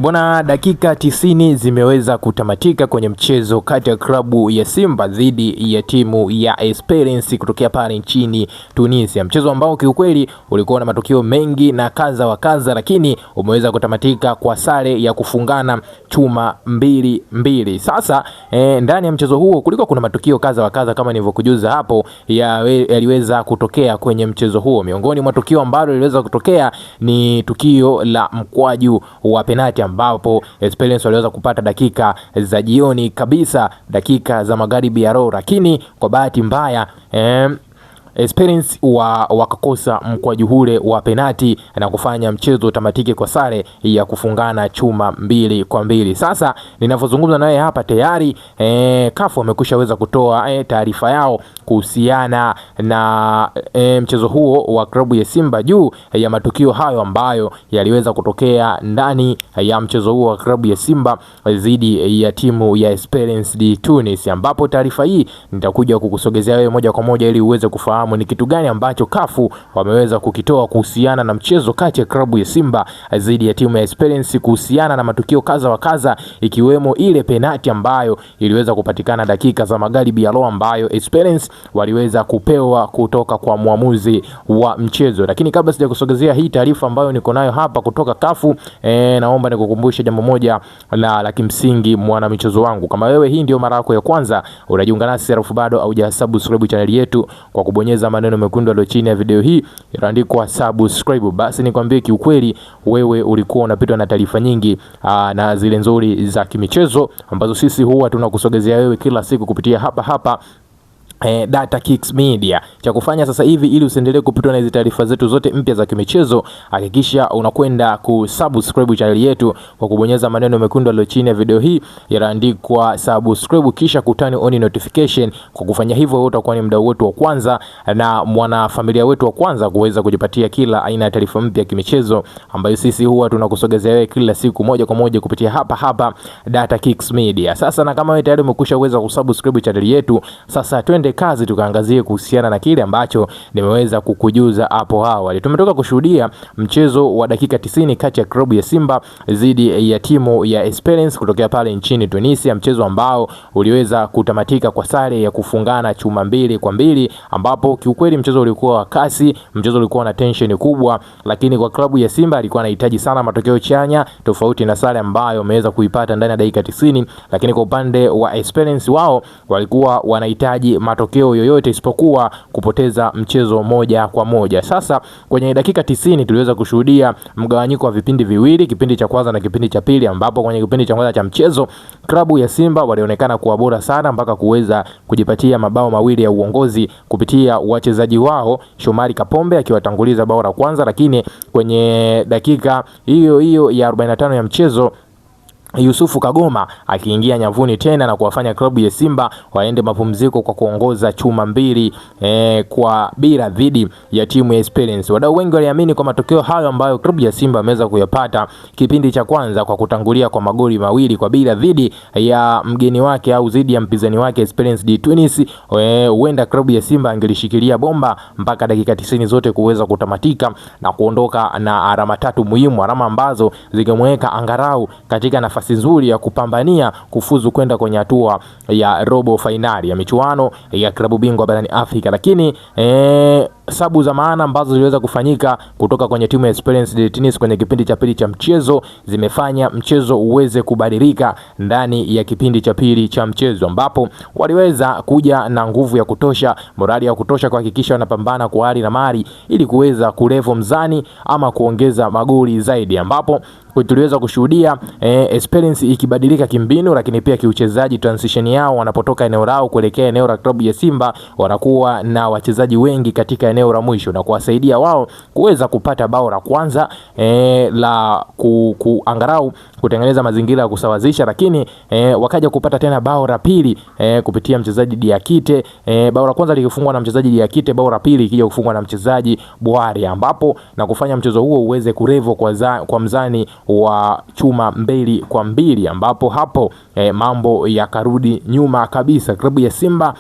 Bwana, dakika 90 zimeweza kutamatika kwenye mchezo kati ya klabu ya Simba dhidi ya timu ya Esperance kutokea pale nchini Tunisia. Mchezo ambao kiukweli ulikuwa na matukio mengi na kaza wa kaza, lakini umeweza kutamatika kwa sare ya kufungana chuma 2-2. Sasa ndani ya mchezo huo kulikuwa kuna matukio kaza wa kaza kama nilivyokujuza hapo yaliweza kutokea kwenye mchezo huo. Miongoni mwa tukio ambalo liliweza kutokea ni tukio la mkwaju wa penalti ambapo Esperance waliweza kupata dakika za jioni kabisa, dakika za magharibi ya roho, lakini kwa bahati mbaya Esperance wakakosa mkwaju ule wa penalti na kufanya mchezo utamatike kwa sare ya kufungana chuma 2-2. Sasa ninavyozungumza naye hapa tayari CAF wamekushaweza kutoa taarifa yao kuhusiana na mchezo huo wa klabu ya Simba juu ya matukio hayo ambayo yaliweza kutokea ndani ya mchezo huo wa klabu ya Simba dhidi ya timu ya Esperance de Tunis, ambapo taarifa hii nitakuja kukusogezea wewe moja kwa moja ili uweze kufahamu ni kitu gani ambacho CAF wameweza kukitoa kuhusiana na mchezo kati ya klabu ya Simba dhidi ya timu ya Esperance, kuhusiana na matukio kaza wa kaza, ikiwemo ile penalti ambayo iliweza kupatikana dakika za magharibi ya roho ambayo Esperance waliweza kupewa kutoka kwa muamuzi wa mchezo. Lakini kabla sija kusogezea hii taarifa ambayo niko nayo hapa kutoka CAF, naomba nikukumbushe jambo moja la kimsingi, mwana michezo wangu. Kama wewe hii ndio mara yako ya kwanza unajiunga nasi, alafu bado hujasubscribe channel yetu, kwa kubonyeza maneno mekundu yaliyo chini ya video hii yanaandikwa subscribe, basi nikwambie kiukweli wewe ulikuwa unapitwa na taarifa nyingi na zile nzuri za kimichezo ambazo sisi huwa tunakusogezea wewe kila siku kupitia hapa Data Kicks Media. Cha kufanya sasa hivi ili usiendelee kupitwa na hizo taarifa zetu zote mpya za kimichezo, hakikisha unakwenda kusubscribe channel yetu kwa kubonyeza maneno mekundu yaliyo chini ya video hii yanaandikwa subscribe, kisha kutani on notification. Kwa kufanya hivyo wewe utakuwa ni mdau wetu wa kwanza na mwanafamilia wetu wa kwanza kuweza kujipatia kila aina ya taarifa mpya ya kimichezo ambayo sisi huwa tunakusogezea wewe kila siku moja kwa moja kupitia hapa Data Kicks Media. Sasa na kama wewe tayari umekushaweza kusubscribe channel yetu, sasa twende kazi tukaangazie kuhusiana na kile ambacho nimeweza kukujuza hapo awali. Tumetoka kushuhudia mchezo wa dakika 90 kati ya klabu ya Simba dhidi ya timu ya Esperance kutokea pale nchini Tunisia, mchezo ambao uliweza kutamatika kwa sare ya kufungana chuma 2-2, ambapo kiukweli mchezo ulikuwa wa kasi, mchezo ulikuwa na tension kubwa, lakini kwa klabu ya Simba alikuwa anahitaji sana matokeo chanya tofauti na sare ambayo wameweza kuipata ndani ya dakika 90, lakini kwa upande wa Esperance wao walikuwa wanahitaji matokeo yoyote isipokuwa kupoteza mchezo moja kwa moja. Sasa kwenye dakika 90 tuliweza kushuhudia mgawanyiko wa vipindi viwili, kipindi cha kwanza na kipindi cha pili, ambapo kwenye kipindi cha kwanza cha mchezo klabu ya Simba walionekana kuwa bora sana mpaka kuweza kujipatia mabao mawili ya uongozi kupitia wachezaji wao, Shomari Kapombe akiwatanguliza bao la kwanza, lakini kwenye dakika hiyo ya 45 ya mchezo Yusufu Kagoma akiingia nyavuni tena na kuwafanya klabu ya Simba waende mapumziko kwa kuongoza chuma 2-2 dhidi ya timu ya Esperance. Wadau wengi waliamini kwa matokeo hayo ambayo klabu ya Simba ameweza kuyapata kipindi cha kwanza kwa kutangulia kwa magoli 2-2 dhidi ya mgeni wake au dhidi ya mpinzani wake Esperance de Tunis, huenda klabu ya Simba angelishikilia bomba mpaka dakika 90 zote kuweza kutamatika na kuondoka na alama 3 muhimu, alama ambazo zingemweka angarau katika nafasi nzuri ya kupambania kufuzu kwenda kwenye hatua ya robo finali ya michuano ya klabu bingwa barani Afrika. Lakini sabu za maana ambazo ziliweza kufanyika kutoka kwenye timu ya Esperance de Tunis kwenye kipindi cha pili cha mchezo zimefanya mchezo uweze kubadilika ndani ya kipindi cha pili cha mchezo, ambapo waliweza kuja na nguvu ya kutosha, morali ya kutosha kuhakikisha wanapambana kwa hali na mali ili kuweza kulevo mzani ama kuongeza magoli zaidi, ambapo tuliweza kushuhudia Esperance ikibadilika kimbinu, lakini pia kiuchezaji. Transition yao wanapotoka eneo lao kuelekea eneo la klabu ya Simba wanakuwa na wachezaji wengi katika eneo la mwisho na kuwasaidia wao kuweza kupata bao la kwanza la kuangarau kutengeneza mazingira ya kusawazisha, lakini wakaja kupata tena bao la pili kupitia mchezaji Diakite. Bao la kwanza likifungwa na mchezaji Diakite, bao la pili ikija kufungwa na mchezaji Bwari, ambapo na kufanya mchezo huo uweze kurevo kwa mzani wa chuma 2-2, ambapo hapo mambo yakarudi nyuma kabisa. Klabu ya Simba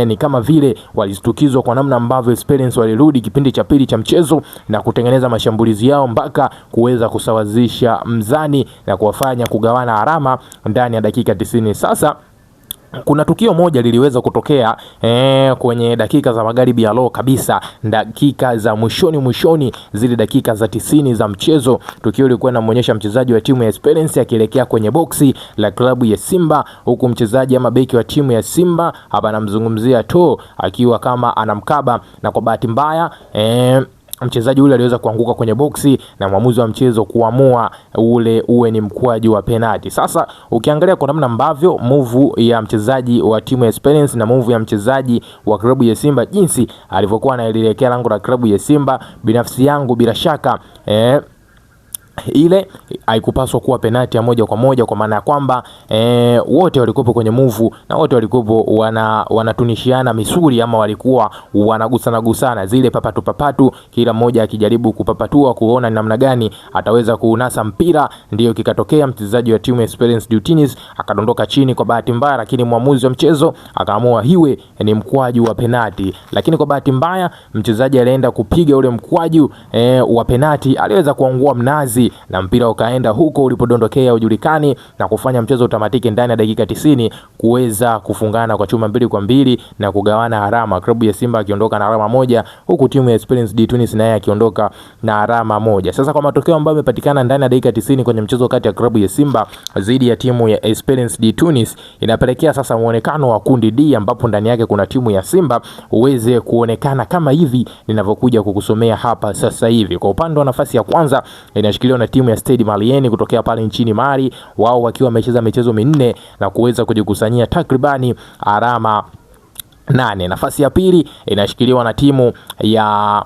ni kama vile walistukizwa kwa namna ambavyo Esperance Esperance walirudi kipindi cha pili cha mchezo na kutengeneza mashambulizi yao mpaka kuweza kusawazisha mzani na kuwafanya kugawana alama ndani ya dakika 90. Sasa kuna tukio moja liliweza kutokea kwenye dakika za magharibi ya leo kabisa, dakika za mwishoni zile dakika za 90 za mchezo. Tukio lilikuwa linamuonyesha mchezaji wa timu ya Esperance akielekea kwenye boksi la klabu ya Simba, huku mchezaji ama beki wa timu ya Simba hapa anamzungumzia To akiwa kama anamkaba, na kwa bahati mbaya mchezaji ule aliweza kuanguka kwenye boksi na mwamuzi wa mchezo kuamua ule uwe ni mkwaju wa penalti. Sasa ukiangalia kwa namna ambavyo move ya mchezaji wa timu ya Esperance na move ya mchezaji wa klabu ya Simba jinsi alivyokuwa anaelekea lango la klabu ya Simba, binafsi yangu bila shaka ile haikupaswa kuwa penalti ya moja kwa moja, kwa maana ya kwamba wote walikuwa kwenye move na wote walikuwa wanatunishiana misuli ama walikuwa wanagusana zile papatu, kila mmoja akijaribu kupapatua kuona namna gani ataweza kuunasa mpira. Ndio kikatokea mchezaji wa timu ya Esperance de Tunis akadondoka chini kwa bahati mbaya, lakini mwamuzi wa mchezo akaamua hiwe ni mkwaju wa penalti. Lakini kwa bahati mbaya mchezaji alienda kupiga ule mkwaju wa penalti, aliweza kuangua mnazi na mpira ukaenda huko ulipodondokea ujulikani na kufanya mchezo utamatike ndani ya dakika 90 kuweza kufungana kwa chuma 2-2 na kugawana alama, klabu ya Simba akiondoka na alama moja huku timu ya Esperance de Tunis naye akiondoka na alama moja. Sasa kwa matokeo ambayo yamepatikana ndani ya dakika 90 kwenye mchezo kati ya klabu ya Simba dhidi ya timu ya Esperance de Tunis, inapelekea sasa muonekano wa kundi D ambapo ndani yake kuna timu ya Simba uweze kuonekana kama hivi ninavyokuja kukusomea hapa sasa hivi. Kwa upande wa nafasi ya kwanza inashikiliwa na timu ya Stade Malien kutokea pale nchini Mali, wao wakiwa wamecheza michezo 4 na kuweza kujikusanyia takribani alama 8. Nafasi ya pili inashikiliwa na timu ya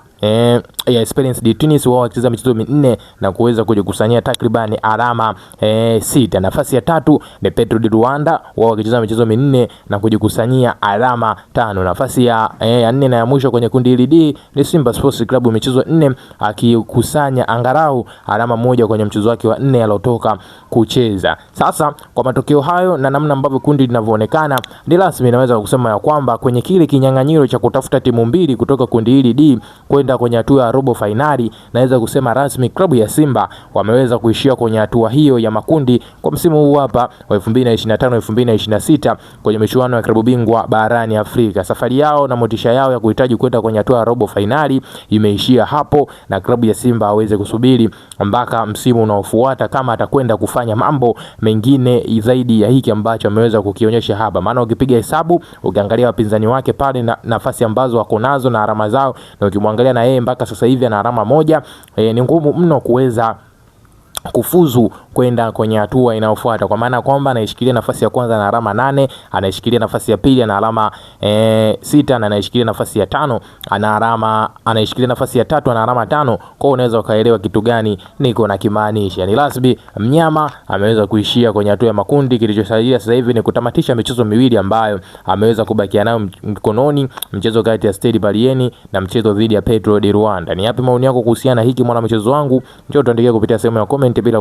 Esperance de Tunis, wao wakicheza michezo 4 na kuweza kujikusanyia takribani alama 6. Nafasi ya tatu ni Petro de Rwanda, wao wakicheza michezo 4 na kujikusanyia alama 5. Nafasi ya 4 na ya mwisho kwenye kundi hili D ni Simba Sports Club, michezo 4 akikusanya angalau alama 1 kwenye mchezo wake wa 4 aliotoka kucheza. Sasa kwa matokeo hayo na namna ambavyo kundi linavyoonekana, ni rasmi naweza kusema ya kwamba kwenye kile kinyang'anyiro cha kutafuta timu mbili kutoka kundi hili D kwenda kwenye hatua ya robo finali, naweza kusema rasmi klabu ya Simba wameweza kuishia kwenye hatua hiyo ya makundi kwa msimu huu hapa wa 2025-2026 kwenye michuano ya klabu bingwa barani Afrika. Safari yao na motisha yao ya kuhitaji kwenda kwenye hatua ya robo finali imeishia hapo, na klabu ya Simba aweze kusubiri mpaka msimu unaofuata kama atakwenda kufanya mambo mengine zaidi ya hiki ambacho ameweza kukionyesha hapa. Maana ukipiga hesabu ukiangalia wapinzani wake pale na nafasi ambazo wako nazo na alama zao, na ukimwangalia na yeye mpaka sasa hivi ana alama 1, ni ngumu mno kuweza kufuzu kwenda kwenye hatua inayofuata, kwa maana kwamba anaishikilia nafasi ya kwanza na alama 8, anaishikilia nafasi ya pili na alama 6, na anaishikilia nafasi ya 5 anaishikilia nafasi ya 3 na alama 5. Kwa unaweza ukaelewa kitu gani niko na kimaanisha. Ni rasmi mnyama ameweza kuishia kwenye hatua ya makundi. Kilichosalia sasa hivi ni kutamatisha michezo miwili ambayo ameweza kubakia nayo mkononi, mchezo kati ya Stade Malien na mchezo dhidi ya Petro de Rwanda. Ni yapi maoni yako kuhusiana hiki mwana mchezo wangu? Njoo tuandikie kupitia sehemu ya comment bila